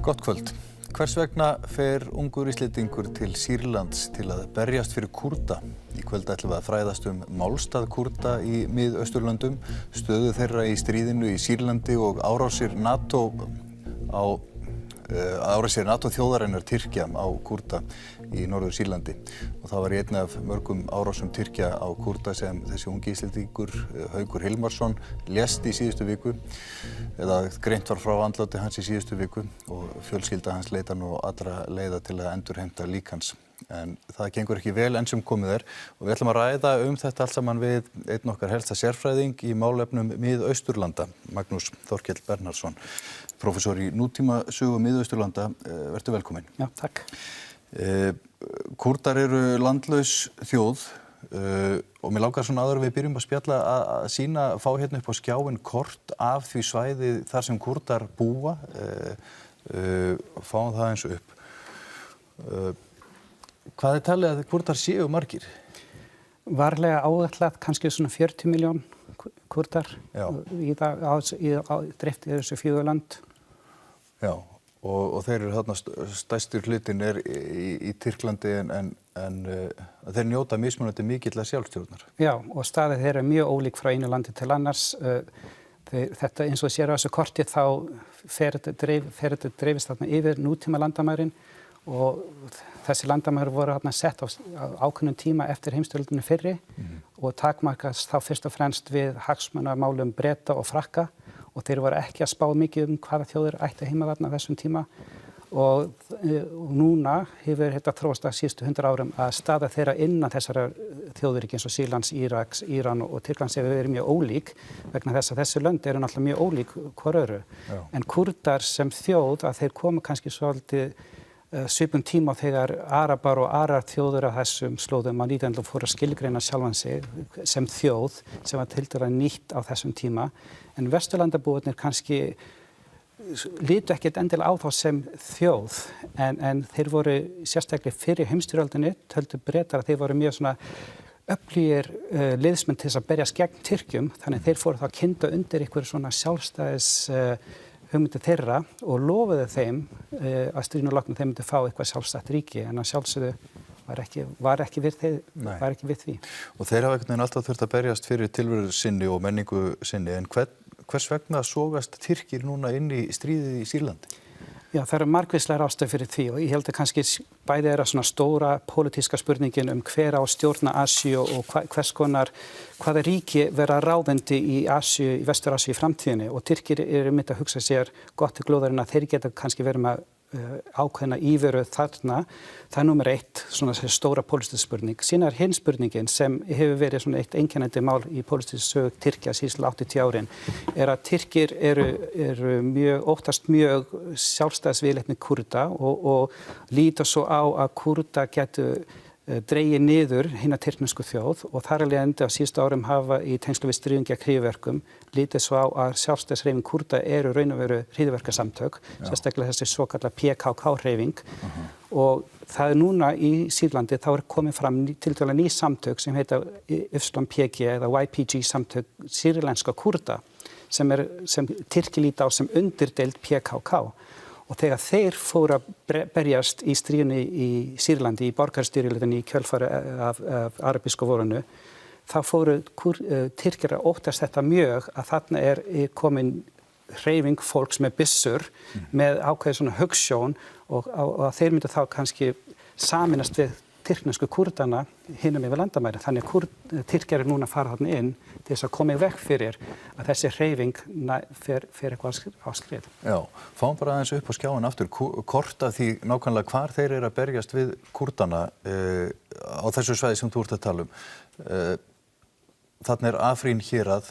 Gott kvöld. Hvers vegna fer ungur Íslendingur til Sýrlands til að berjast fyrir Kúrda? Í kvöld ætlum við að fræðast málstað Kúrda í Mið-Austurlöndum, stöðu þeirra í stríðinu í Sýrlandi og árásir NATO þjóðarinnar Tyrkja á Kúrda í Norður-Sýrlandi. Og það var einn af mörgum árásum Tyrkja á Kúrda sem þessi ungi Íslendingur, Haukur Hilmarsson, lést í síðustu viku, eða greint var frá andláti hans í síðustu viku og fjölskylda hans leitar nú allra leiða til að endurheimta lík hans. En það gengur ekki vel enn sem komið og við ætlum að ræða þetta allt saman við einn okkar helsta sérfræðing í málefnum Mið-Austurlanda, Magnús Þorkell Bernharðsson, prófessor í nútímasögu Mið-Austurlanda. Vertu velkominn. Já, takk. Kúrdar eru landlaus þjóð og mér langar svona áður en við byrjum að spjalla að fá hérna upp á skjáinn kort af því svæði þar sem Kúrdar búa. Fáum það eins upp. Hvað talið að Kúrdar séu margir? Varlega áætlað kannski svona 40 milljón Kúrdar í drift í þessu 4 lönd. Já. Og þeir eru þarna stærstur hlutin í Tyrklandi en þeir njóta mismunandi mikillar sjálfstjórnar. Já, og staðið þeirra er mjög ólík frá einu landi til annars. Þetta eins og sér á þessu korti þá fer þetta dreifist þarna yfir nútíma landamærin og þessi landamæri voru þarna sett á ákveðnum tíma eftir heimsstyrjöldinni fyrri og takmarkast þá fyrst og fremst við hagsmunamálum Breta og Frakka. Og þeir voru ekki að spá mikið hvaða þjóðir ættu heima þarna þessum tíma og núna hefur þetta þróast að síðustu 100 árum að staða þeirra innan þessara þjóðríkja eins og Sýrlands, Íraks, Íran og Tyrklands hefur verið mjög ólík vegna þess að þessi lönd eru náttúrulega mjög ólík hvor öðru. En Kúrdar sem þjóð að þeir koma kannski svolítið svipum tíma þegar Arabar og aðrar þjóðir á þessum slóðum á 19. fóru að skilgreina sjálfan sig sem þjóð sem var tiltölulega nýtt á þessum tíma. En Vesturlandabúarnir kannski litu ekkert endilega á þá sem þjóð en þeir voru sérstaklega fyrir heimsstyrjöldinni töldu Bretar að þeir voru mjög svona öflugir liðsmenn til þess að berjast gegn Tyrkjum þannig þeir fóru þá að kynda undir einhverju svona sjálfstæðis hugmyndi þeirra og lofuðu þeim að stríðinu loknu þeim myndi fá eitthvað sjálfstætt ríki en að sjálfsögðu var ekki við því. Og þeir hafa einhvern veginn alltaf þurft að berjast fyrir tilveru sinni og menningu sinni en hvers vegna sogast Tyrkir núna inn í stríðið í Sýrlandi? Já, það eru margvíslegar ástæður fyrir því og ég held að kannski bæði er að svona stóra pólitíska spurningin hver á stjórna Asíu og hvaða ríki vera ráðandi í Asíu, í Vestur-Asíu í framtíðinni og Tyrkir eru myndi að hugsa sér gott til glóðarinn að þeir geta kannski verið með ákveðna íveru þarna. Það er númer 1, svona þessi stóra pólitíska spurning. Síðan er hinn spurningin sem hefur verið svona eitt einkennandi mál í pólitíska sögu Tyrkja síðustu 80 árin að Tyrkir eru óttast mjög sjálfstæðisviðleitni Kúrda og líta svo á að Kúrda getur dregið niður hina tyrknesku þjóð og þar alveg enda á síðustu árum hafa í tengslu við stríðum gegn hryðjuverkum lítið svo á að sjálfstæðishreyfing Kúrda eru raun og veru hryðjuverkasamtök, sérstaklega þessi svokallar PKK-hreyfing og það núna í Sýrlandi þá komið fram tiltölulega ný samtök sem heita Islam PG eða YPG samtök sýrlenska Kúrda sem Tyrkir líta á sem undirdeild PKK. Og þegar þeir fóru að berjast í stríðinu í Sýrlandi, í borgarastyrjöldinni í kjölfari af arabísku vorinu, þá fóru Tyrkir að óttast þetta mjög að þarna er komin hreyfing fólks með byssur, með ákveðið svona hugsjón og þeir myndu þá kannski sameinast við tyrknesku Kúrdana hinum yfir landamæri. Þannig að Tyrkir eru núna að fara þarna inn til þess að koma í veg fyrir að þessi hreyfing fer eitthvað á skrið. Já, fáum bara aðeins upp á skjáinn aftur kort af því nákvæmlega hvar þeir eru að berjast við Kúrdana á þessu svæði sem þú ert að tala Þarna er Afrín hérað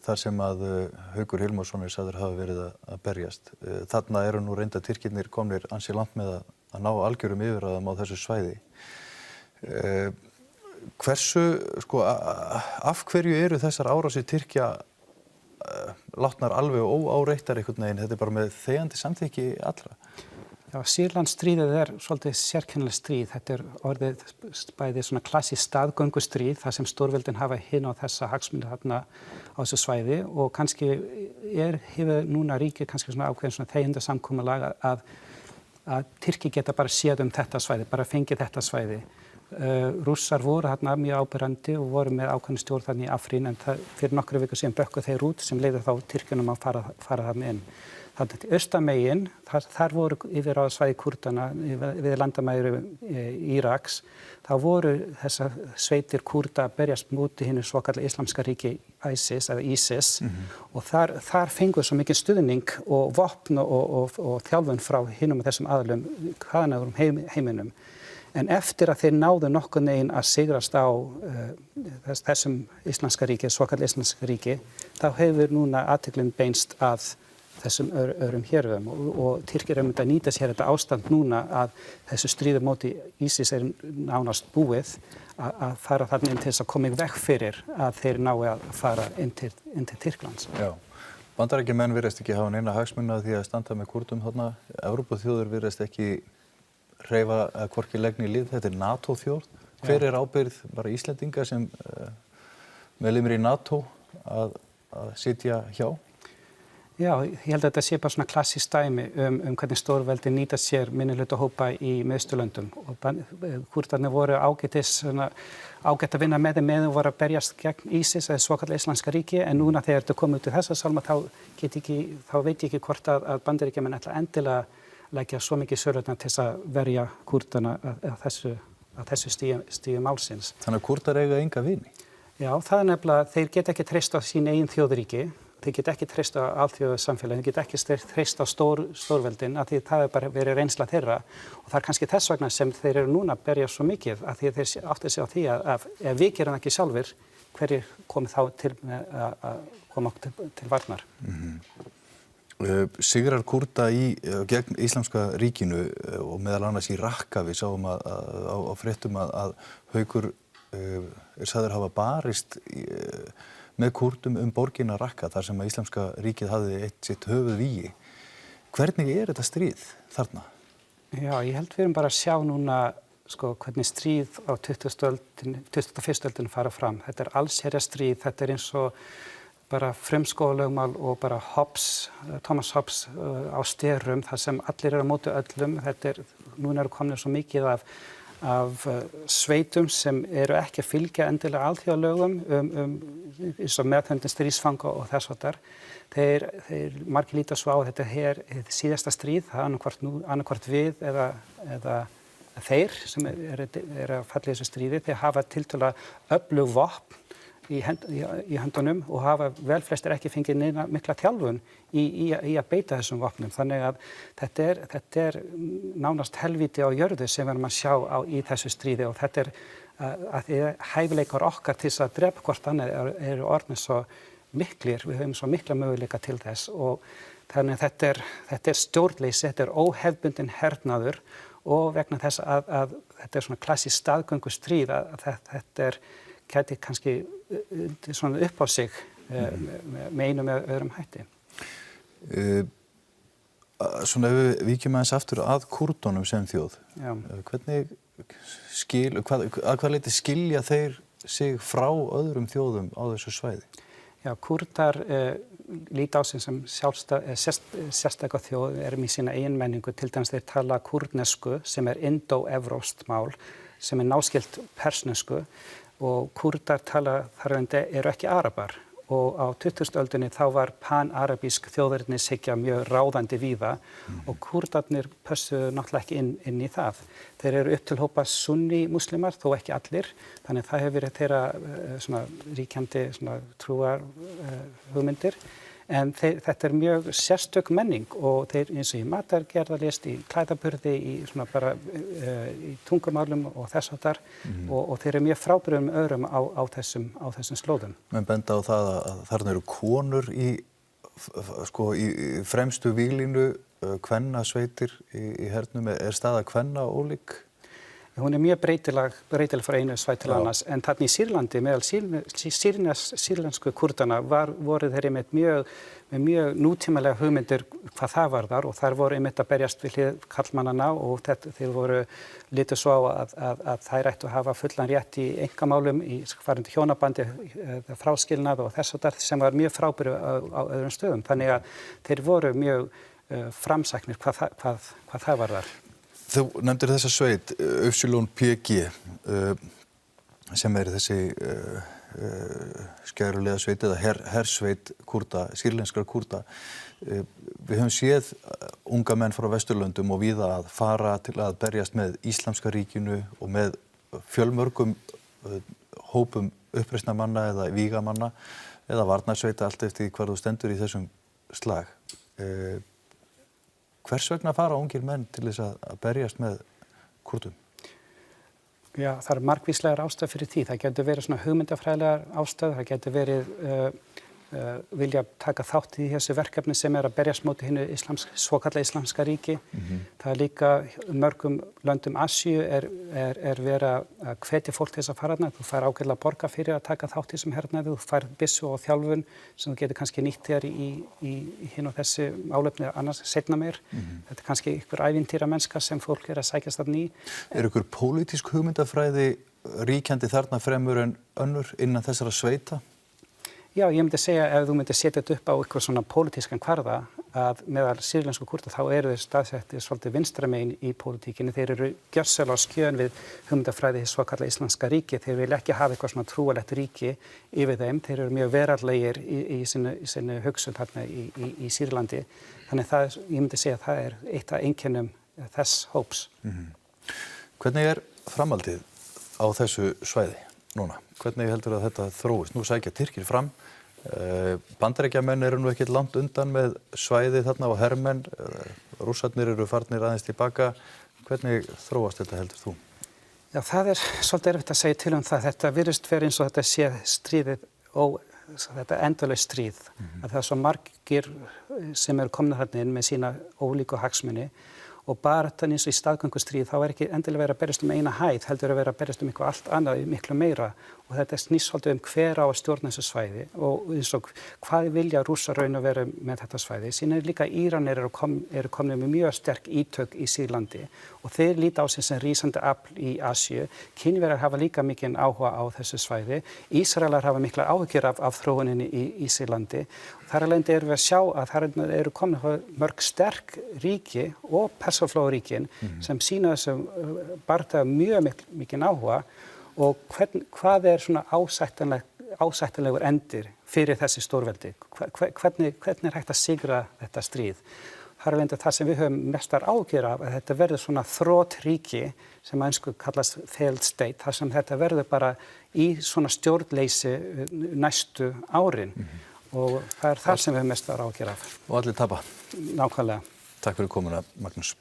þar sem að Haukur Hilmarsson sagður hafa verið að berjast. Þarna eru nú reynda Tyrkirnir komnir ansi langt með að ná algjörum yfirráðum á þessu svæði. Af hverju eru þessar árásir Tyrkja látnar alveg óáreittar einhvern veginn? Þetta er bara með þegjandi samþykki allra. Já, Sýrlandsstríðið svolítið sérkennileg stríð. Þetta orðið bæði svona klassískt staðgöngustríð þar sem stórveldin hafa hinn á þessa hagsmuni þarna á þessu svæði og kannski hefur núna ríkið kannski svona ákveðin svona þegjandi að Tyrkir geta bara séð þetta svæði, bara fengið þetta svæði. Rússar voru þarna mjög áberandi og voru með ákveðna stjórn þarna í Afrín en fyrir nokkru vikur síðan bökkuðu þeir út sem leiðir þá Tyrkjunum að fara þarna inn. Þannig til austamegin, þar voru yfirráðasvæði Kúrdana við landamæri Íraks, þá voru þessar sveitir Kúrda að berjast móti hinu svokallaða Íslamska ríki ISIS og þar fengu svo mikið stuðning og vopn og þjálfun frá hinum og þessum aðlum hvaðan öðrum heiminum. En eftir að þeir náðu nokkurn veginn að sigrast á þessum Íslamska ríki, svokallaða Íslamska ríki, þá hefur núna athyglin beinst að þessum öðrum hérðum og Tyrkir myndi að nýta sér þetta ástand núna að þessu stríði móti ISIS nánast búið að fara þarna inn til þess að koma í veg fyrir að þeir nái að fara inn til Tyrklands. Já. Bandaríkjamenn virðast ekki hafa neina hagsmuni af því að standa með Kúrdum þarna. Evrópuþjóðir virðast ekki hreyfa hvorki legni í lið. Þetta NATO-þjóð. Hver ábyrgð bara Íslendinga sem meðlimir í NATO að sitja hjá? Já, ég held að þetta sé bara svona klassískt dæmi hvernig stórveldi nýta sér minnihlutahópa í Miðausturlöndum og Kúrdarnir voru ágætt að vinna með þeim meðan voru að berjast gegn ISIS eða svokallaða Íslamska ríki en núna þegar þetta komið út í þessa sálma þá veit ég ekki hvort að Bandaríkjamenn ætla endilega leggja svo mikið sölurnar til þess að verja Kúrdana að þessu stígi málsins. Þannig að Kúrdar eiga enga vini? Já, það nefnilega þeir geta ekki treyst á sín eigin þjóðríki. Þeir geta ekki treyst á alþjóðasamfélagið, þeir geta ekki treyst á stórveldin af því það bara verið reynsla þeirra og það kannski þess vegna sem þeir eru núna að berja svo mikið af því að þeir átti sig á því að ef við gerum ekki sjálfur, hverjir komið þá til að koma til varnar. Sigrar Kúrda gegn Íslamska ríkinu og meðal annars í Raqqa við sáum á fréttum að Haukur sagður hafa barist með Kúrdum borgina Raqqa þar sem að Íslamska ríkið hafði eitt sitt höfuðvígi. Hvernig þetta stríð þarna? Já, ég held við erum bara að sjá núna hvernig stríð á 21. öldinni fara fram. Þetta allsherjar stríð, þetta eins og bara frumskógalögmál og bara Thomas Hobbes á styrum þar sem allir eru á móti öllum. Núna eru komnir svo mikið af sveitum sem eru ekki að fylgja endilega alþjóðalögum eins og meðhöndlun stríðsfanga og þess háttar. Þeir margir líta svo á að þetta er síðasta stríð, það annarkvort við eða þeir sem eru að falla í þessu stríði. Þeir hafa tiltölulega öflug vopn í höndunum og hafa vel flestir ekki fengið neina mikla þjálfun í að beita þessum vopnum. Þannig að þetta er nánast helvíti á jörðu sem við erum að sjá í þessu stríði og þetta að því hæfileikar okkar til þess að drepa hvort annað eru orðnir svo miklir, við höfum svo mikla möguleika til þess og þannig að þetta er stjórnleysi, þetta er óhefbundin hernaður og vegna þess að þetta er svona klassískt staðgöngustríð að þetta gæti kannski svona upp á sig með einum eða öðrum hætti. Svona ef við víkjum aðeins aftur að Kúrdunum sem þjóð. Já. Hvernig að hvað leyti skilja þeir sig frá öðrum þjóðum á þessu svæði? Já, Kúrdar líta á sig sem sérstaka þjóð, erum í sína eigin menningu, til dæmis þeir tala kúrdnesku sem er indó-evrópskt mál, sem er náskylt persnesku og Kúrdar eru ekki arabar og á 20. öldinni þá var pan-arabísk þjóðernishyggja mjög ráðandi víða og Kúrdarnir pössuðu náttúrulega ekki inn í það. Þeir eru upp til hópa sunni muslimar, þó ekki allir, þannig það hefur verið þeirra svona ríkjandi svona trúar hugmyndir. En þetta er mjög sérstök menning og þeir eins og í matargerðarlist, í klæðaburði, í svona bara í tungumálum og þess háttar og þeir eru mjög frábrugðnir með öðrum á þessum slóðum. Menn benda á það að þarna eru konur í fremstu víglínu, kvennasveitir í hernum. Er staða kvenna ólík? Hún er mjög breytileg frá einu svæði til annars, en þarna í Sýrlandi, meðal sýrlensku Kúrdana voru þeir með mjög með mjög nútímalega hugmyndir hvað það varðar og þær voru einmitt að berjast við hlið karlmannanna og þeir voru litu svo á að þær ættu að hafa fullan rétt í einkamálum í varðandi hjónabandi, fráskilnað og þess og þar sem var mjög frábæru á öðrum stöðum. Þannig að þeir voru mjög framsæknir hvað það varðar. Þú nefndir þessa sveit, Ypsilon PG, sem þessi skærulega sveit eða hersveit Kúrda, sýrlenskra Kúrda. Við höfum séð unga menn frá Vesturlöndum og víða að fara til að berjast með Íslamska ríkinu og með fjölmörgum hópum uppreisnarmanna eða vígamanna eða varnarsveita allt eftir hvar þú stendur í þessum slag. Hvers vegna fara ungir menn til þess að berjast með Kúrdum? Já, það margvíslegar ástæður fyrir því. Það getur verið svona hugmyndafræðilegar ástæður, það getur verið vilja taka þátt í þessu verkefni sem að berjast móti hinu svokallaða Íslamska ríki. Það líka mörgum löndum Asíu er verið að hvetja fólk til þess að fara þarna. Þú fær ágætlega að borga fyrir að taka þátt í þessum hernaði, þú fær byssu og þjálfun sem þú getur kannski nýtt þér í hinn og þessi álefni annars seinna meir. Þetta er kannski ykkur ævintýra mennska sem fólk að sækjast þarna í. Er ykkur pólitísk hugmyndafræði ríkjandi þarna fremur en önnur innan þessara sveita? Já, ég myndi segja ef þú myndir setja þetta upp á eitthvað svona pólitískan kvarða að meðal sýrlensku Kúrda þá eru þeir staðsettir svolítið vinstra megin í pólitíkinni. Þeir eru gjörsamlega á skjön við hugmyndafræði hins svokallaða Íslamska ríki. Þeir vilja ekki hafa eitthvað svona trúarlegt ríki yfir þeim. Þeir eru mjög veraldlegir í sinni hugsun þarna í Sýrlandi. Þannig ég myndi segja að það er eitt af einkennum þess hóps. Hvernig framhaldið á þessu svæði núna? Hvernig heldur að þetta þróist? Nú sækja Tyrkir fram. Bandaríkjamenn eru nú ekkert langt undan með svæði þarna og hermenn. Rússarnir eru farnir aðeins tilbaka. Hvernig þróast þetta heldur þú? Já, það svolítið erfitt að segja til það. Þetta virðist vera eins og þetta sé stríðið þetta endalaust stríð. Að það er svo margir sem eru komnir þarna inn með sína ólíku hagsmuni og baráttan eins og í staðgöngustríð þá ekki endilega verið að berjast eina hæð, heldur að vera að berjast eitthvað allt annað, miklu meira og þetta snýst svolítið hver á að stjórna þessu svæði og eins og hvað vilja Rússar raun að vera með þetta svæði. Síðan líka Íranir eru komnir með mjög sterk ítök í Sýrlandi og þeir líta á sig sem rísandi afl í Asíu. Kínverjar hafa líka mikinn áhuga á þessu svæði. Ísraelar hafa miklar áhyggjur af þróuninni í Sýrlandi. Þar alveg erum við að sjá að það eru komin mörg sterk ríki og persónuflóðaríkin sem sýna þessum bardaga mjög mikinn áhuga og hvað er svona ásættanlegur endir fyrir þessi stórveldi? Hvernig hægt að sigra þetta stríð? Það er það sem við höfum mestar áhyggjur af að þetta verður svona þrotríki sem á ensku kallast failed state, þar sem þetta verður bara í svona stjórnleysi næstu árin. Og það er það sem við höfum mestar áhyggjur af. Og allir tapa. Nákvæmlega. Takk fyrir komuna, Magnús.